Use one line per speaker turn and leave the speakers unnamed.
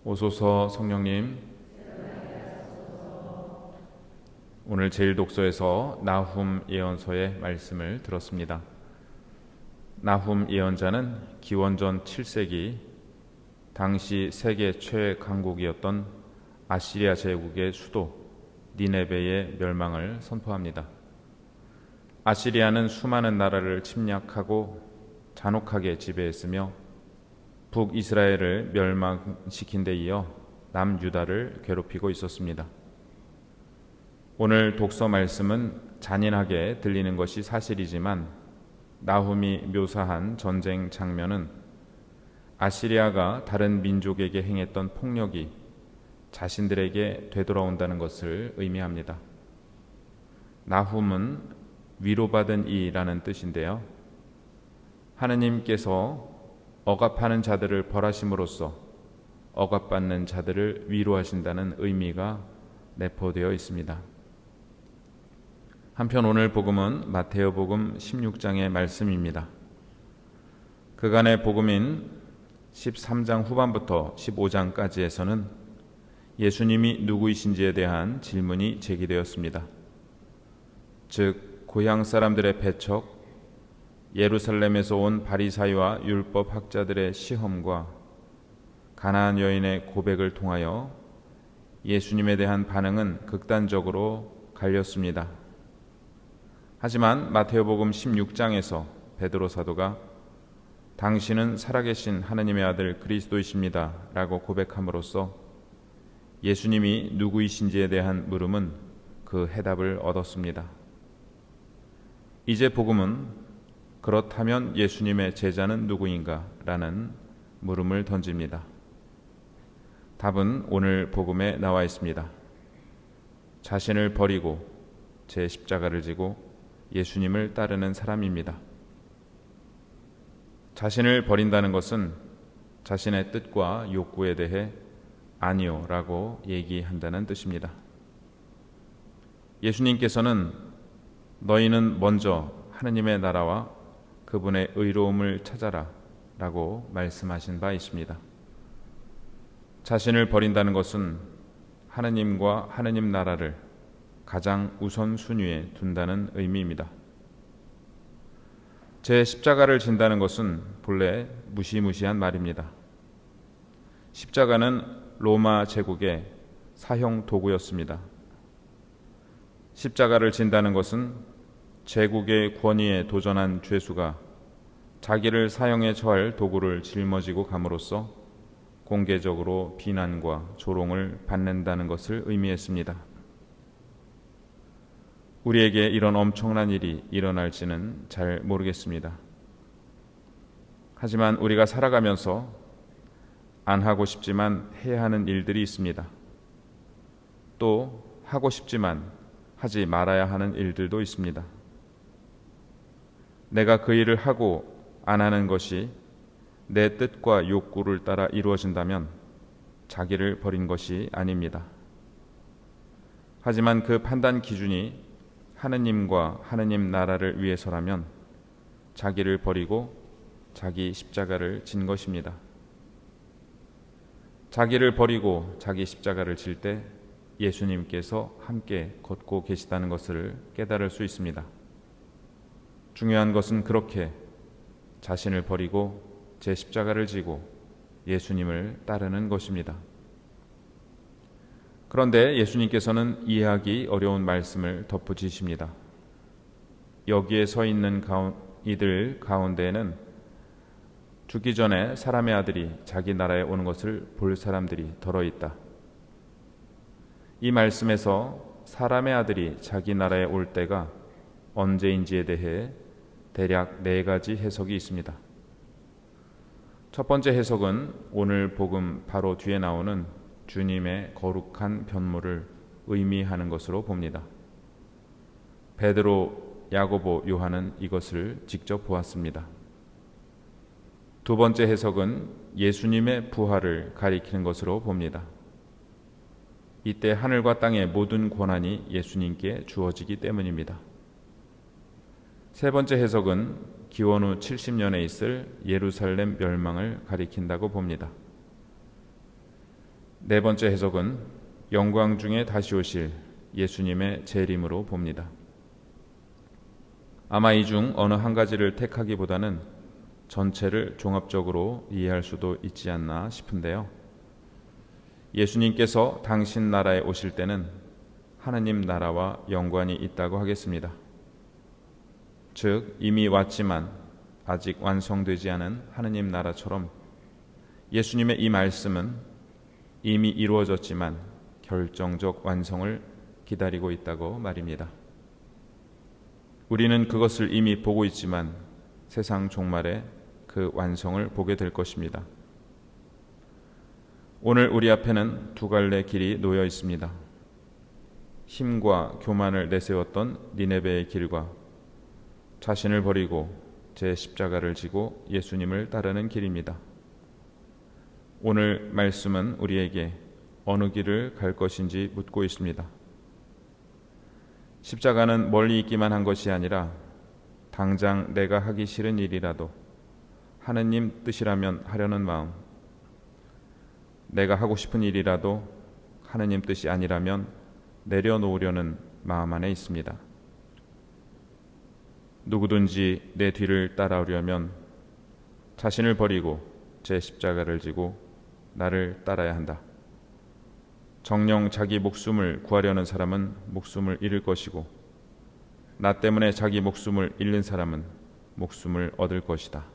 오소서 성령님. 오늘 제1독서에서 나훔 예언서의 말씀을 들었습니다. 나훔 예언자는 기원전 7세기 당시 세계 최강국이었던 아시리아 제국의 수도 니네베의 멸망을 선포합니다. 아시리아는 수많은 나라를 침략하고 잔혹하게 지배했으며 북이스라엘을 멸망시킨 데 이어 남유다를 괴롭히고 있었습니다. 오늘 독서 말씀은 잔인하게 들리는 것이 사실이지만 나훔이 묘사한 전쟁 장면은 아시리아가 다른 민족에게 행했던 폭력이 자신들에게 되돌아온다는 것을 의미합니다. 나훔은 위로받은 이라는 뜻인데요. 하느님께서 억압하는 자들을 벌하심으로써 억압받는 자들을 위로하신다는 의미가 내포되어 있습니다. 한편 오늘 복음은 마태오복음 16장의 말씀입니다. 그간의 복음인 13장 후반부터 15장까지에서는 예수님이 누구이신지에 대한 질문이 제기되었습니다. 즉 고향 사람들의 배척, 예루살렘에서 온 바리사이와 율법 학자들의 시험과 가나안 여인의 고백을 통하여 예수님에 대한 반응은 극단적으로 갈렸습니다. 하지만 마태오복음 16장에서 베드로 사도가 당신은 살아계신 하느님의 아들 그리스도이십니다 라고 고백함으로써 예수님이 누구이신지에 대한 물음은 그 해답을 얻었습니다. 이제 복음은 그렇다면 예수님의 제자는 누구인가? 라는 물음을 던집니다. 답은 오늘 복음에 나와 있습니다. 자신을 버리고 제 십자가를 지고 예수님을 따르는 사람입니다. 자신을 버린다는 것은 자신의 뜻과 욕구에 대해 아니요 라고 얘기한다는 뜻입니다. 예수님께서는 너희는 먼저 하느님의 나라와 그분의 의로움을 찾아라 라고 말씀하신 바 있습니다. 자신을 버린다는 것은 하느님과 하느님 나라를 가장 우선순위에 둔다는 의미입니다. 제 십자가를 진다는 것은 본래 무시무시한 말입니다. 십자가는 로마 제국의 사형 도구였습니다. 십자가를 진다는 것은 제국의 권위에 도전한 죄수가 자기를 사형에 처할 도구를 짊어지고 감으로써 공개적으로 비난과 조롱을 받는다는 것을 의미했습니다. 우리에게 이런 엄청난 일이 일어날지는 잘 모르겠습니다. 하지만 우리가 살아가면서 안 하고 싶지만 해야 하는 일들이 있습니다. 또 하고 싶지만 하지 말아야 하는 일들도 있습니다. 내가 그 일을 하고 안 하는 것이 내 뜻과 욕구를 따라 이루어진다면 자기를 버린 것이 아닙니다. 하지만 그 판단 기준이 하느님과 하느님 나라를 위해서라면 자기를 버리고 자기 십자가를 진 것입니다. 자기를 버리고 자기 십자가를 질 때 예수님께서 함께 걷고 계시다는 것을 깨달을 수 있습니다. 중요한 것은 그렇게 자신을 버리고 제 십자가를 지고 예수님을 따르는 것입니다. 그런데 예수님께서는 이해하기 어려운 말씀을 덧붙이십니다. 여기에 서 있는 이들 가운데에는 죽기 전에 사람의 아들이 자기 나라에 오는 것을 볼 사람들이 덜어 있다. 이 말씀에서 사람의 아들이 자기 나라에 올 때가 언제인지에 대해 대략 4가지 해석이 있습니다. 첫 번째 해석은 오늘 복음 바로 뒤에 나오는 주님의 거룩한 변모를 의미하는 것으로 봅니다. 베드로, 야고보, 요한은 이것을 직접 보았습니다. 두 번째 해석은 예수님의 부활을 가리키는 것으로 봅니다. 이때 하늘과 땅의 모든 권한이 예수님께 주어지기 때문입니다. 세 번째 해석은 기원 후 70년에 있을 예루살렘 멸망을 가리킨다고 봅니다. 네 번째 해석은 영광 중에 다시 오실 예수님의 재림으로 봅니다. 아마 이 중 어느 한 가지를 택하기보다는 전체를 종합적으로 이해할 수도 있지 않나 싶은데요. 예수님께서 당신 나라에 오실 때는 하느님 나라와 연관이 있다고 하겠습니다. 즉 이미 왔지만 아직 완성되지 않은 하느님 나라처럼 예수님의 이 말씀은 이미 이루어졌지만 결정적 완성을 기다리고 있다고 말입니다. 우리는 그것을 이미 보고 있지만 세상 종말에 그 완성을 보게 될 것입니다. 오늘 우리 앞에는 두 갈래 길이 놓여 있습니다. 힘과 교만을 내세웠던 니네베의 길과 자신을 버리고 제 십자가를 지고 예수님을 따르는 길입니다. 오늘 말씀은 우리에게 어느 길을 갈 것인지 묻고 있습니다. 십자가는 멀리 있기만 한 것이 아니라 당장 내가 하기 싫은 일이라도 하느님 뜻이라면 하려는 마음, 내가 하고 싶은 일이라도 하느님 뜻이 아니라면 내려놓으려는 마음 안에 있습니다. 누구든지 내 뒤를 따라오려면 자신을 버리고 제 십자가를 지고 나를 따라야 한다. 정녕 자기 목숨을 구하려는 사람은 목숨을 잃을 것이고 나 때문에 자기 목숨을 잃는 사람은 목숨을 얻을 것이다.